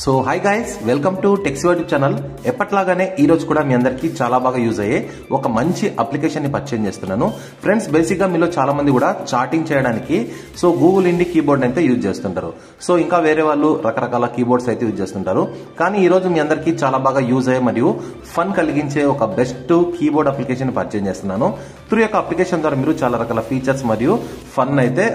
So hi guys, welcome to Tech's YouTube channel. ఎప్పట్లాగానే ఈ రోజు కూడా మీ అందరికీ చాలా బాగా యూజ్ అయ్యే ఒక మంచి అప్లికేషన్ ని పరిచయం చేస్తున్నాను. ఫ్రెండ్స్, బేసిక్ గా మీలో చాలా మంది కూడా చాటింగ్ చేయడానికి గూగుల్ ఇండి కీబోర్డ్ అయితే యూజ్ చేస్తుంటారు. సో ఇంకా వేరే వాళ్ళు రకరకాల కీబోర్డ్స్ అయితే యూజ్ చేస్తుంటారు. కానీ ఈ రోజు మీ అందరికీ చాలా బాగా యూజ్ అయ్యే మరియు ఫన్ కలిగించే ఒక బెస్ట్ కీబోర్డ్ అప్లికేషన్ పరిచయం చేస్తున్నాను. త్రూ యొక్క అప్లికేషన్ ద్వారా మీరు చాలా రకాల ఫీచర్స్ మరియు ఫన్ అయితే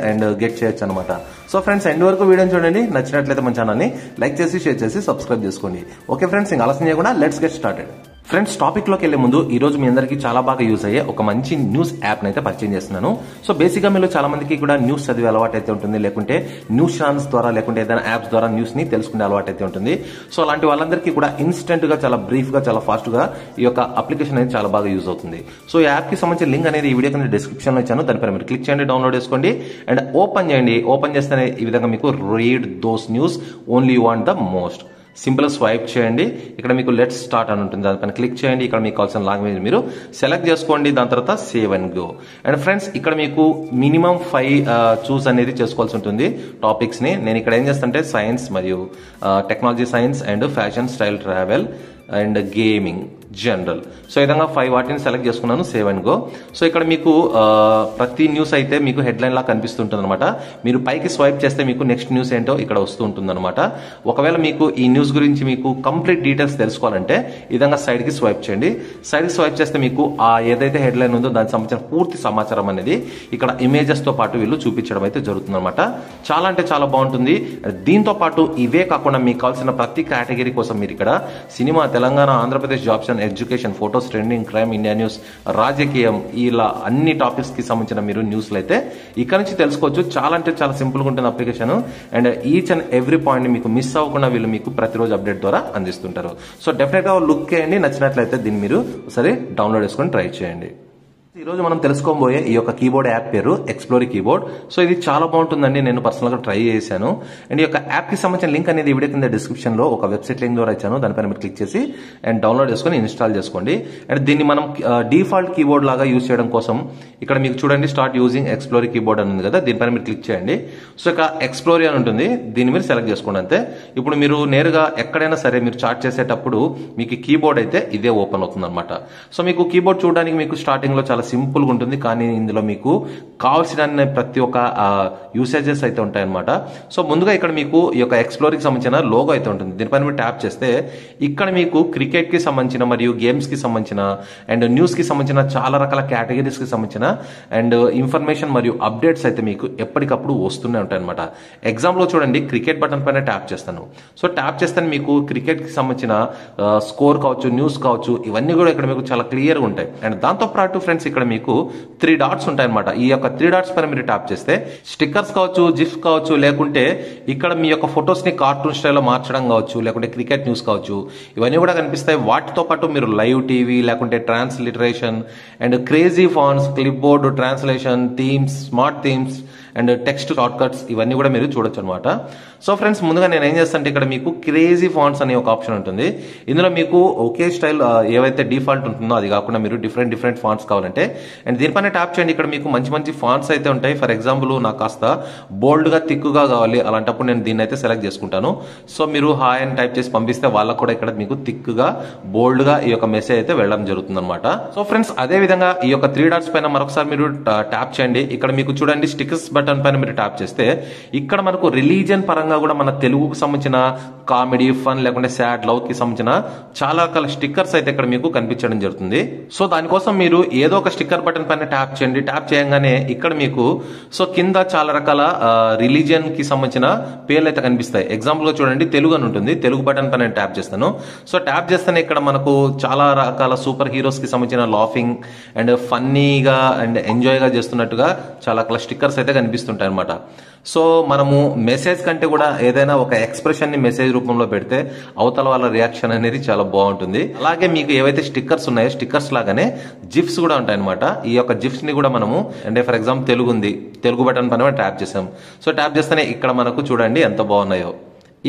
గెట్ చేయొచ్చు అనమాట. సో ఫ్రెండ్స్, ఎండ్ వరకు వీడియోని చూడండి. నచ్చినట్లయితే మన ఛానల్ని లైక్ చేసి షేర్ చేసి సబ్స్క్రైబ్ చేసుకోండి. ఓకే ఫ్రెండ్స్, ఇంకా ఆలస్యం చేయకుండా let's get started. Friends, topic లోకి వెళ్లే ముందు ఈ రోజు మీ అందరికీ చాలా బాగా యూజ్ అయ్యే ఒక మంచి న్యూస్ యాప్ అయితే పరిచయం చేస్తున్నాను. సో బేసిక్ గా మీరు చాలా మందికి కూడా న్యూస్ చదివే అలవాటు అయితే ఉంటుంది, లేకుంటే న్యూస్ ఛానల్స్ ద్వారా లేకుంటే ఏదైనా యాప్స్ ద్వారా న్యూస్ ని తెలుసుకునే అలవాటు అయితే ఉంటుంది. సో అలాంటి వాళ్ళందరికీ కూడా ఇన్స్టెంట్ గా, చాలా బ్రీఫ్ గా, చాలా ఫాస్ట్ గా ఈ యొక్క అప్లికేషన్ అనేది చాలా బాగా యూజ్ అవుతుంది. సో ఈ యాప్ కి సంబంధించిన లింక్ అనేది ఈ వీడియో కింద డిస్క్రిప్షన్ లో ఇచ్చాను. దానిపైన మీరు క్లిక్ చేయండి, డౌన్లోడ్ చేసుకోండి అండ్ ఓపెన్ చేయండి. ఓపెన్ చేస్తేనే ఈ విధంగా మీకు read those news only you want the most. Simple swipe చేయండి. ఇక్కడ మీకు లెట్స్ స్టార్ట్ అని ఉంటుంది, దానిపైన క్లిక్ చేయండి. ఇక్కడ మీకు కావాల్సిన లాంగ్వేజ్ మీరు సెలెక్ట్ చేసుకోండి. దాని తర్వాత save and go. And friends, ఇక్కడ మీకు మినిమం 5 చూస్ అనేది చేసుకోవాల్సి ఉంటుంది టాపిక్స్ ని. నేను ఇక్కడ ఏం చేస్తానంటే సైన్స్ మరియు technology science and fashion, style, travel and gaming, general. So ఈ విధంగా 5 వాటిని సెలెక్ట్ చేసుకున్నాను. Save and go. సో ఇక్కడ మీకు ప్రతి న్యూస్ అయితే మీకు హెడ్లైన్ లా కనిపిస్తుంటుంది అనమాట. మీరు పైకి స్వైప్ చేస్తే మీకు నెక్స్ట్ న్యూస్ ఏంటో ఇక్కడ వస్తూ ఉంటుంది అనమాట. ఒకవేళ మీకు ఈ న్యూస్ గురించి మీకు కంప్లీట్ డీటెయిల్స్ తెలుసుకోవాలంటే ఈ విధంగా సైడ్ కి స్వైప్ చేయండి. సైడ్ కి స్వైప్ చేస్తే మీకు ఆ ఏదైతే హెడ్లైన్ ఉందో దానికి సంబంధించిన పూర్తి సమాచారం అనేది ఇక్కడ ఇమేజెస్ తో పాటు వీళ్ళు చూపించడం అయితే జరుగుతుంది అనమాట. చాలా అంటే చాలా బాగుంటుంది. దీంతో పాటు ఇవే కాకుండా మీకు కావాల్సిన ప్రతి కేటగిరీ కోసం మీరు ఇక్కడ cinema, Telangana, Andhra Pradesh, jobs and education, photos, trending, crime, India news, రాజకీయం, ఇలా అన్ని టాపిక్స్ కి సంబంధించిన మీరు న్యూస్లు అయితే ఇక్కడ నుంచి తెలుసుకోవచ్చు. చాలా అంటే చాలా సింపుల్ గా ఉంటుంది application. And each and every point మీకు మిస్ అవ్వకుండా వీళ్ళు మీకు ప్రతిరోజు అప్డేట్ ద్వారా అందిస్తుంటారు. సో డెఫినెట్ గా లుక్ చేయండి. నచ్చినట్లయితే దీన్ని మీరు ఒకసారి డౌన్లోడ్ చేసుకొని ట్రై చేయండి. ఈ రోజు మనం తెలుసుకోబోయే ఈ యొక్క కీబోర్డ్ యాప్ పేరు ఎక్స్ప్లోర్ కీబోర్డ్. సో ఇది చాలా బాగుంటుందండి. నేను పర్సనల్ గా ట్రై చేశాను. అండ్ ఈ యొక్క యాప్ కి సంబంధించిన లింక్ అనేది వీడియో కింద డిస్క్రిప్షన్ లో ఒక వెబ్సైట్ లింక్ ద్వారా ఇచ్చాను. దానిపైన మీరు క్లిక్ చేసి అండ్ డౌన్లోడ్ చేసుకొని ఇన్స్టాల్ చేసుకోండి. అండ్ దీన్ని మనం డిఫాల్ట్ కీబోర్డ్ లాగా యూజ్ చేయడం కోసం ఇక్కడ మీకు చూడండి స్టార్ట్ యూజింగ్ ఎక్స్ప్లోర్ కీబోర్డ్ అని ఉంది కదా, దీనిపైన మీరు క్లిక్ చేయండి. సో ఇక ఎక్స్ప్లోర్ అని ఉంటుంది, దీన్ని మీరు సెలెక్ట్ చేసుకోండి అంతే. ఇప్పుడు మీరు నేరుగా ఎక్కడైనా సరే మీరు చాట్ చేసేటప్పుడు మీకు కీబోర్డ్ అయితే ఇదే ఓపెన్ అవుతుంది అనమాట. సో మీకు కీబోర్డ్ చూడడానికి మీకు స్టార్టింగ్ లో చాలా సింపుల్ గా ఉంటుంది, కానీ ఇందులో మీకు కావాల్సిన ప్రతి ఒక్క యూసేజెస్ అయితే ఉంటాయన్నమాట. సో ముందుగా ఇక్కడ మీకు ఈ యొక్క ఎక్స్ప్లోర్ కి సంబంధించిన లోగో అయితే ఉంటుంది. దీనిపైన మీరు ట్యాప్ చేస్తే ఇక్కడ మీకు క్రికెట్ కి సంబంధించిన మరియు గేమ్స్ కి సంబంధించిన అండ్ న్యూస్ కి సంబంధించిన చాలా రకాల కేటగిరీస్ కి సంబంధించిన అండ్ ఇన్ఫర్మేషన్ మరియు అప్డేట్స్ అయితే మీకు ఎప్పటికప్పుడు వస్తూనే ఉంటాయి అనమాట. ఎగ్జాంపుల్ లో చూడండి, క్రికెట్ బటన్ పైన ట్యాప్ చేస్తాను. సో ట్యాప్ చేస్తే మీకు క్రికెట్ కి సంబంధించిన స్కోర్ కావచ్చు, న్యూస్ కావచ్చు, ఇవన్నీ కూడా ఇక్కడ మీకు చాలా క్లియర్ గా ఉంటాయి. అండ్ దాంతో పాటు ఫ్రెండ్స్ ఇక్కడ మీకు 3 డాట్స్ ఉంటాయి అనమాట. ఈ యొక్క 3 డాట్స్ పైన మీరు ట్యాప్ చేస్తే స్టిక్కర్స్ కావచ్చు, జిఫ్స్ కావచ్చు, లేకుంటే ఇక్కడ మీ యొక్క ఫొటోస్ ని కార్టూన్ స్టైల్లో మార్చడం కావచ్చు, లేకుంటే క్రికెట్ న్యూస్ కావచ్చు, ఇవన్నీ కూడా కనిపిస్తాయి. వాటితో పాటు మీరు లైవ్ టీవీ, లేకుంటే transliteration and crazy fonts, clip board, translation, themes, smart themes and text short cuts, ఇవన్నీ కూడా మీరు చూడొచ్చు అనమాట. సో ఫ్రెండ్స్, ముందుగా నేను ఏం చేస్తానంటే ఇక్కడ మీకు క్రేజీ ఫాంట్స్ అనే ఒక ఆప్షన్ ఉంటుంది. ఇందులో మీకు ఒకే స్టైల్ ఏవైతే డిఫాల్ట్ ఉంటుందో అది కాకుండా మీరు డిఫరెంట్ ఫాంట్స్ కావాలంటే అండ్ దీనిపైన ట్యాప్ చేయండి. ఇక్కడ మీకు మంచి ఫాంట్స్ అయితే ఉంటాయి. ఫర్ ఎగ్జాంపుల్ నాకు కాస్త బోల్డ్ గా, థిక్గా కావాలి, అలాంటప్పుడు నేను దీన్ని అయితే సెలెక్ట్ చేసుకుంటాను. సో మీరు హాయ్ అని టైప్ చేసి పంపిస్తే వాళ్ళకు కూడా ఇక్కడ మీకు థిక్గా, బోల్డ్ గా ఈ యొక్క మెసేజ్ అయితే వెళ్ళడం జరుగుతుంది అనమాట. సో ఫ్రెండ్స్, అదే విధంగా ఈ యొక్క 3 డాట్స్ పైన మరొకసారి మీరు ట్యాప్ చేయండి. ఇక్కడ మీకు చూడండి స్టిక్కర్స్ బటన్ పైన మీరు ట్యాప్ చేస్తే ఇక్కడ మనకు రిలీజియన్ పరంగా కూడా మన తెలుగుకు సంబంధించిన కామెడీ, ఫన్, లేకుంటే సాడ్, లవ్ కి సంబంధించిన చాలా రకాల స్టిక్కర్స్ అయితే ఇక్కడ మీకు కనిపించడం జరుగుతుంది. సో దానికోసం మీరు ఏదో ఒక స్టిక్కర్ బటన్ పైన ట్యాప్ చేయండి. ట్యాప్ చేయగానే ఇక్కడ మీకు సో కింద చాలా రకాల రిలీజియన్ కి సంబంధించిన పేర్లు అయితే కనిపిస్తాయి. ఎగ్జాంపుల్ గా చూడండి తెలుగు అని ఉంటుంది. తెలుగు బటన్ పైన ట్యాప్ చేస్తాను. సో ట్యాప్ చేస్తేనే ఇక్కడ మనకు చాలా రకాల సూపర్ హీరోస్ కి సంబంధించిన లాఫింగ్ అండ్ ఫన్నీగా అండ్ ఎంజాయ్ గా చేస్తున్నట్టుగా చాలా రకాల స్టిక్కర్స్ అయితే కనిపిస్తుంటాయి అనమాట. సో మనము మెసేజ్ కంటే కూడా ఏదైనా ఒక ఎక్స్ప్రెషన్ ని మెసేజ్ రూపంలో పెడితే అవతల వాళ్ళ రియాక్షన్ అనేది చాలా బాగుంటుంది. అలాగే మీకు ఏవైతే స్టిక్కర్స్ ఉన్నాయో స్టిక్కర్స్ లాగానే జిఫ్స్ కూడా ఉంటాయి అనమాట. ఈ యొక్క జిఫ్స్ ని కూడా మనము అంటే ఫర్ ఎగ్జాంపుల్ తెలుగు ఉంది, తెలుగు బటన్ పైన ట్యాప్ చేసాం. సో ట్యాప్ చేస్తేనే ఇక్కడ మనకు చూడండి ఎంత బాగున్నాయో.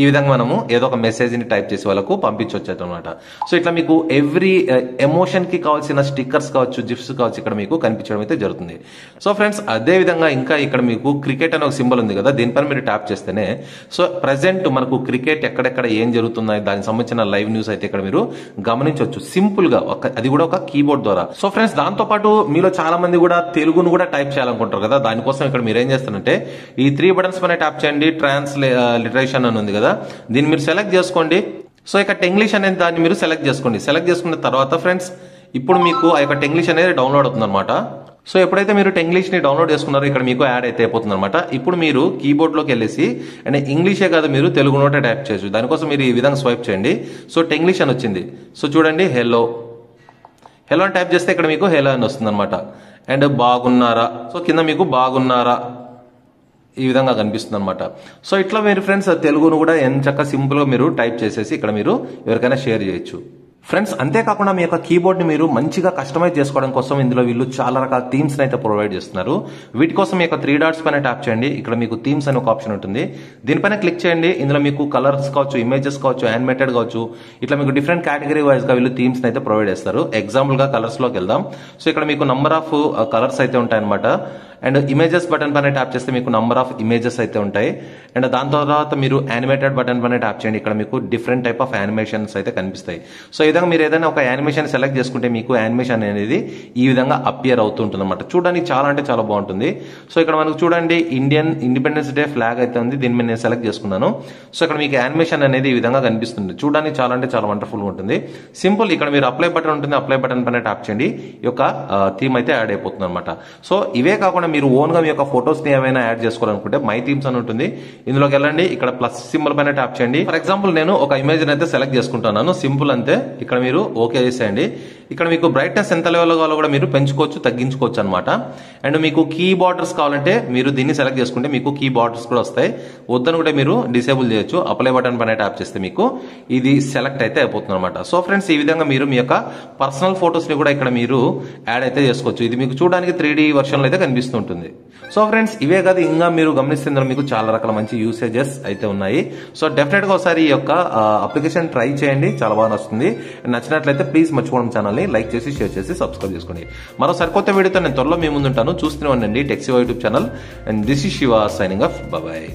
ఈ విధంగా మనము ఏదో ఒక మెసేజ్ ని టైప్ చేసి వాళ్ళకు పంపించవచ్చు అనమాట. సో ఇట్లా మీకు ఎవ్రీ ఎమోషన్ కి కావాల్సిన స్టిక్కర్స్ కావచ్చు, జిఫ్స్ కావచ్చు ఇక్కడ మీకు కనిపించడం అయితే జరుగుతుంది. సో ఫ్రెండ్స్ అదే విధంగా ఇంకా ఇక్కడ మీకు క్రికెట్ అనే ఒక సింబల్ ఉంది కదా, దీనిపైన మీరు ట్యాప్ చేస్తేనే సో ప్రెసెంట్ మనకు క్రికెట్ ఎక్కడెక్కడ ఏం జరుగుతున్నాయి దానికి సంబంధించిన లైవ్ న్యూస్ అయితే ఇక్కడ మీరు గమనించవచ్చు సింపుల్ గా, అది కూడా ఒక కీబోర్డ్ ద్వారా. సో ఫ్రెండ్స్ దాంతో పాటు మీలో చాలా మంది కూడా తెలుగును కూడా టైప్ చేయాలనుకుంటారు కదా, దానికోసం ఇక్కడ మీరు ఏం చేస్తారంటే ఈ 3 బటన్స్ పైన ట్యాప్ చేయండి. ట్రాన్స్లిటరేషన్ అని ఉంది కదా, దీన్ని మీరు సెలెక్ట్ చేసుకోండి. సో ఇక్కడ ఇంగ్లీష్ అనేది దాన్ని మీరు సెలెక్ట్ చేసుకోండి. సెలెక్ట్ చేసుకున్న తర్వాత ఫ్రెండ్స్ ఇప్పుడు మీకు ఆ యొక్క ఇంగ్లీష్ అనేది డౌన్లోడ్ అవుతుంది అనమాట. సో ఎప్పుడైతే మీరు ఇంగ్లీష్ ని డౌన్లోడ్ చేసుకున్నారో ఇక్కడ మీకు యాడ్ అయితే అయిపోతుంది అనమాట. ఇప్పుడు మీరు కీబోర్డ్ లోకి వెళ్ళేసి అండ్ ఇంగ్లీషే కాదు మీరు తెలుగు నోటే టైప్ చేయొచ్చు. దానికోసం మీరు ఈ విధంగా స్వైప్ చేయండి. సో ఇంగ్లీష్ అని వచ్చింది. సో చూడండి హెలో అని టైప్ చేస్తే ఇక్కడ మీకు హెలో అని వస్తుంది అనమాట. అండ్ బాగున్నారా, సో కింద మీకు బాగున్నారా ఈ విధంగా కనిపిస్తుంది అనమాట. సో ఇట్లా మీరు ఫ్రెండ్స్ తెలుగును కూడా ఎంచక్క సింపుల్ గా మీరు టైప్ చేసేసి ఇక్కడ మీరు ఎవరికైనా షేర్ చేయొచ్చు. ఫ్రెండ్స్ అంతేకాకుండా మీ యొక్క కీబోర్డ్ ని మీరు మంచిగా కస్టమైజ్ చేసుకోవడం కోసం ఇందులో వీళ్ళు చాలా రకాల థీమ్స్ అయితే ప్రొవైడ్ చేస్తున్నారు. వీటి కోసం మీ యొక్క 3 డాట్స్ పైన ట్యాప్ చేయండి. ఇక్కడ మీకు థీమ్స్ అనే ఒక ఆప్షన్ ఉంటుంది, దీనిపైన క్లిక్ చేయండి. ఇందులో మీకు కలర్స్ కావచ్చు, ఇమేజెస్ కావచ్చు, యానిమేటెడ్ కావచ్చు, ఇట్లా మీకు డిఫరెంట్ కేటగిరీ వైజ్ గా వీళ్ళు థీమ్స్ అయితే ప్రొవైడ్ చేస్తారు. ఎగ్జాంపుల్ గా కలర్స్ లోకి వెళ్దాం. సో ఇక్కడ మీకు నంబర్ ఆఫ్ కలర్స్ అయితే ఉంటాయన్నమాట. అండ్ ఇమేజెస్ బటన్ పైన ట్యాప్ చేస్తే మీకు నంబర్ ఆఫ్ ఇమేజెస్ అయితే ఉంటాయి. అండ్ దాని తర్వాత మీరు యానిమేటెడ్ బటన్ పైన ట్యాప్ చేయండి. ఇక్కడ మీకు డిఫరెంట్ టైప్ ఆఫ్ యానిమేషన్స్ అయితే కనిపిస్తాయి. సో ఈ విధంగా మీరు ఏదైనా ఒక యానిమేషన్ సెలెక్ట్ చేసుకుంటే మీకు యానిమేషన్ అనేది ఈ విధంగా అపియర్ అవుతూ ఉంటుంది అనమాట. చూడడానికి చాలా అంటే చాలా బాగుంటుంది. సో ఇక్కడ మనకు చూడండి ఇండియన్ ఇండిపెండెన్స్ డే ఫ్లాగ్ అయితే ఉంది, దీని మీద నేను సెలెక్ట్ చేసుకున్నాను. సో ఇక్కడ మీకు యానిమేషన్ అనేది ఈ విధంగా కనిపిస్తుంది. చూడడానికి చాలా అంటే చాలా వండర్ఫుల్ గా ఉంటుంది. సింపుల్, ఇక్కడ మీరు అప్లై బటన్ ఉంటుంది, అప్లై బటన్ పైన ట్యాప్ చేయండి. ఈ యొక్క థీమ్ అయితే యాడ్ అయిపోతుంది అనమాట. సో ఇవే కాకుండా మీరు ఓన్ గా మీ యొక్క ఫోటోస్ ని ఏమైనా యాడ్ చేసుకోవాలనుకుంటే మై థీమ్స్ అని ఉంటుంది, ఇందులోకి వెళ్ళండి. ఇక్కడ ప్లస్ సింబల్ పైన ట్యాప్ చేయండి. ఫర్ ఎగ్జాంపుల్ నేను ఒక ఇమేజ్ అయితే సెలెక్ట్ చేసుకుంటున్నాను. సింపుల్ అంతే, ఇక్కడ మీరు ఓకే చేసేయండి. ఇక్కడ మీకు బ్రైట్నెస్ ఎంత లెవెల్ కావాలో కూడా మీరు పెంచుకోవచ్చు, తగ్గించుకోవచ్చు అనమాట. అండ్ మీకు కీ బార్డర్స్ కావాలంటే మీరు దీన్ని సెలెక్ట్ చేసుకుంటే మీకు కీ బార్డర్స్ కూడా వస్తాయి. వద్దని కూడా మీరు డిసేబుల్ చేయొచ్చు. అప్లై బటన్ పైన ట్యాప్ చేస్తే మీకు ఇది సెలెక్ట్ అయితే అయిపోతుంది అనమాట. సో ఫ్రెండ్స్ ఈ విధంగా మీరు మీ యొక్క పర్సనల్ ఫోటోస్ ని కూడా ఇక్కడ మీరు యాడ్ అయితే చేసుకోవచ్చు. ఇది మీకు చూడడానికి 3D వర్షన్ లో అయితే కనిపిస్తుంటుంది. సో ఫ్రెండ్స్ ఇవే కాదు, ఇంకా మీరు గమనిస్తే మీకు చాలా రకాల మంచి యూసేజెస్ అయితే ఉన్నాయి. సో డెఫినెట్ గా ఒకసారి ఈ యొక్క అప్లికేషన్ ట్రై చేయండి, చాలా బాగా వస్తుంది. నచ్చినట్లయితే ప్లీజ్ మర్చిపోవడం ఛానల్ ని లైక్ చేసి, షేర్ చేసి, సబ్స్క్రైబ్ చేసుకోండి. మరో సరికొత్త వీడియోతో నేను త్వరలో మీ ముందుంటాను. చూస్తూనే ఉండండి టెక్సివా YouTube channel. And this is Shiva signing off. Bye.